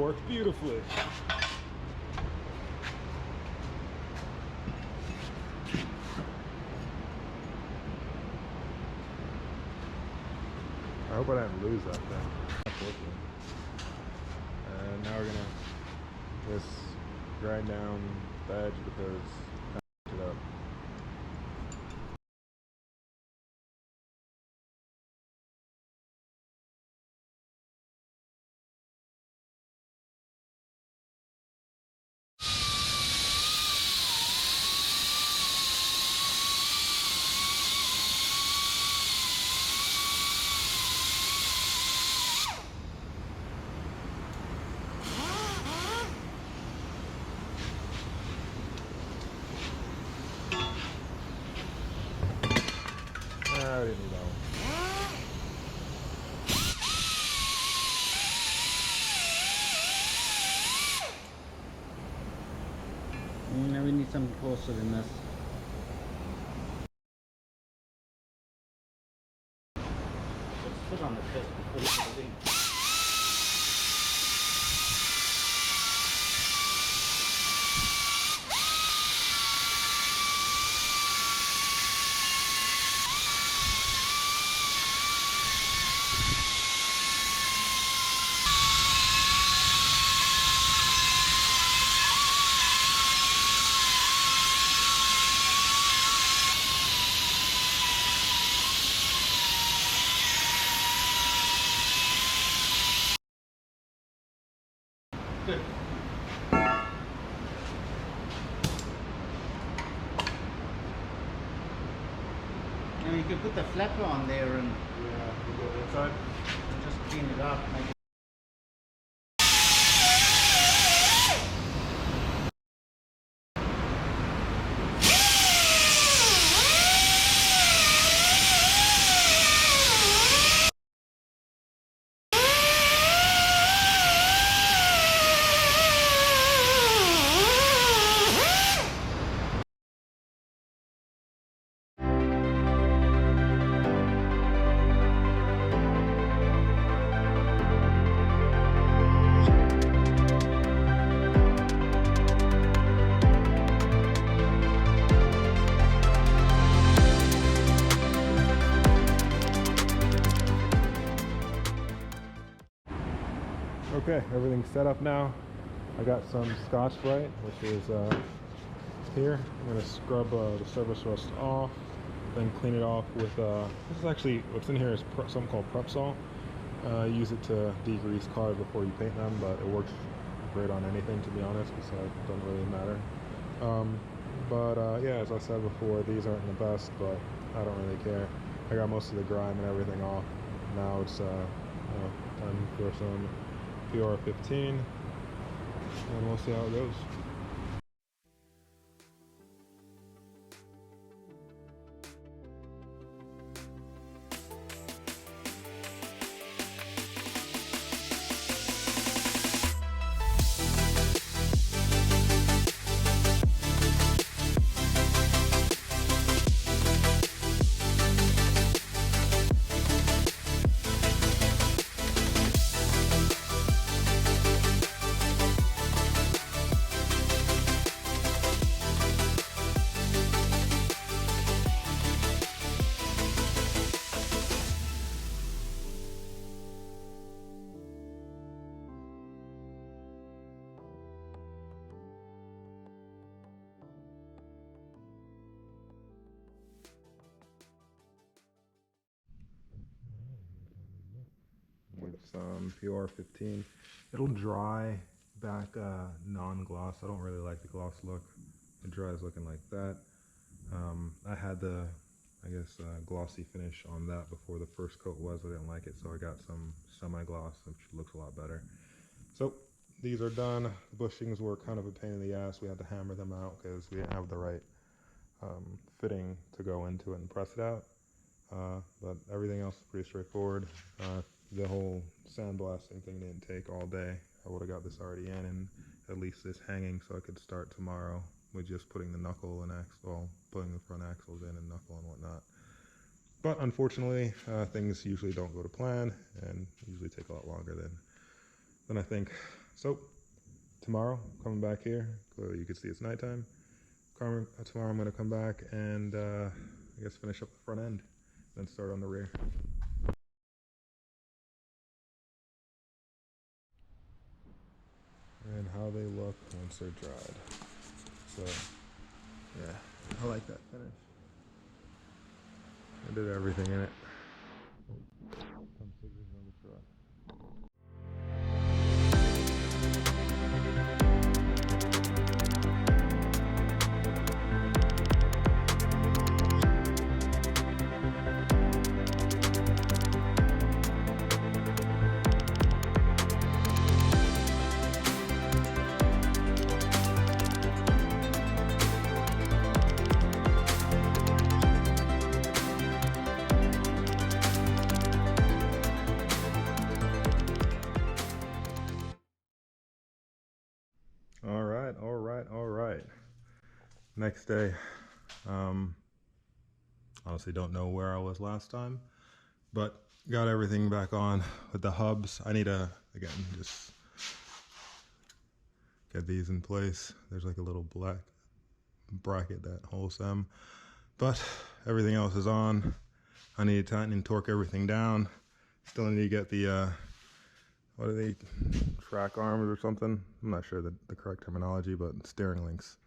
works beautifully. I hope I didn't lose that thing. And now we're gonna just grind down the edge because I messed it up. I didn't need that one. Now we need something closer than this. Let's put on the test before we put it in. Good. Now you can put the flapper on there and Yeah, we'll go inside. just clean it up. Okay, everything's set up now. I got some Scotch-Brite, which is here. I'm going to scrub the surface rust off, then clean it off with, this is actually, what's in here is something called Prep-Sol. Use it to degrease cars before you paint them, but it works great on anything, to be honest, so it doesn't really matter. Yeah, as I said before, these aren't the best, but I don't really care. I got most of the grime and everything off. Now it's time for some PR15, and we'll see how it goes. With some PR15. It'll dry back non-gloss. I don't really like the gloss look. It dries looking like that. I had the, I guess, glossy finish on that before the first coat was. I didn't like it, so I got some semi-gloss, which looks a lot better. So these are done. The bushings were kind of a pain in the ass. We had to hammer them out because we didn't have the right fitting to go into it and press it out. But everything else is pretty straightforward. The whole sandblasting thing didn't take all day. I would have got this already in and at least this hanging so I could start tomorrow with just putting the knuckle and axle, putting the front axles in and knuckle and whatnot. But unfortunately, things usually don't go to plan and usually take a lot longer than I think. So tomorrow, coming back here, clearly you can see it's nighttime. Tomorrow I'm gonna come back and I guess finish up the front end, then start on the rear. And how they look once they're dried. So yeah, I like that finish. I did everything in it. Some scissors on the truck. All right. Next day. Honestly, don't know where I was last time, but got everything back on with the hubs. I need to, again, just get these in place. There's like a little black bracket that holds them, but everything else is on. I need to tighten and torque everything down. Still need to get the, what are they, track arms or something? I'm not sure the correct terminology, but steering links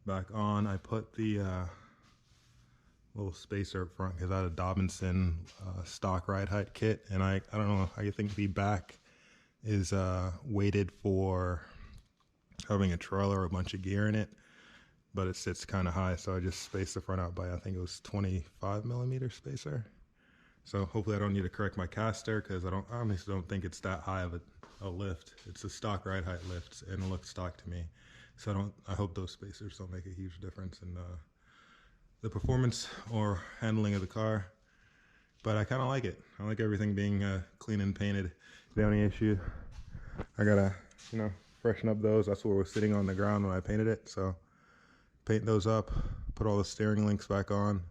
back on. I put the little spacer up front because I had a Dobinson stock ride height kit, and I don't know, I think the back is weighted for having a trailer or a bunch of gear in it, but it sits kind of high, so I just spaced the front out by, I think it was 25 millimeter spacer. So hopefully I don't need to correct my caster because I honestly don't think it's that high of a lift. It's a stock ride height lift and it looks stock to me. So I hope those spacers don't make a huge difference in the performance or handling of the car. But I kind of like it. I like everything being clean and painted. The only issue, I gotta, freshen up those. That's what was sitting on the ground when I painted it. So paint those up, put all the steering links back on,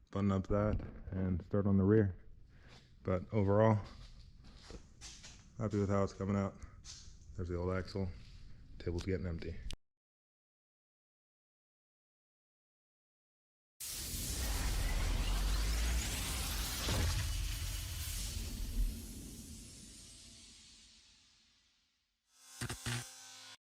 button up that, and start on the rear. But overall, happy with how it's coming out. There's the old axle. Table's getting empty.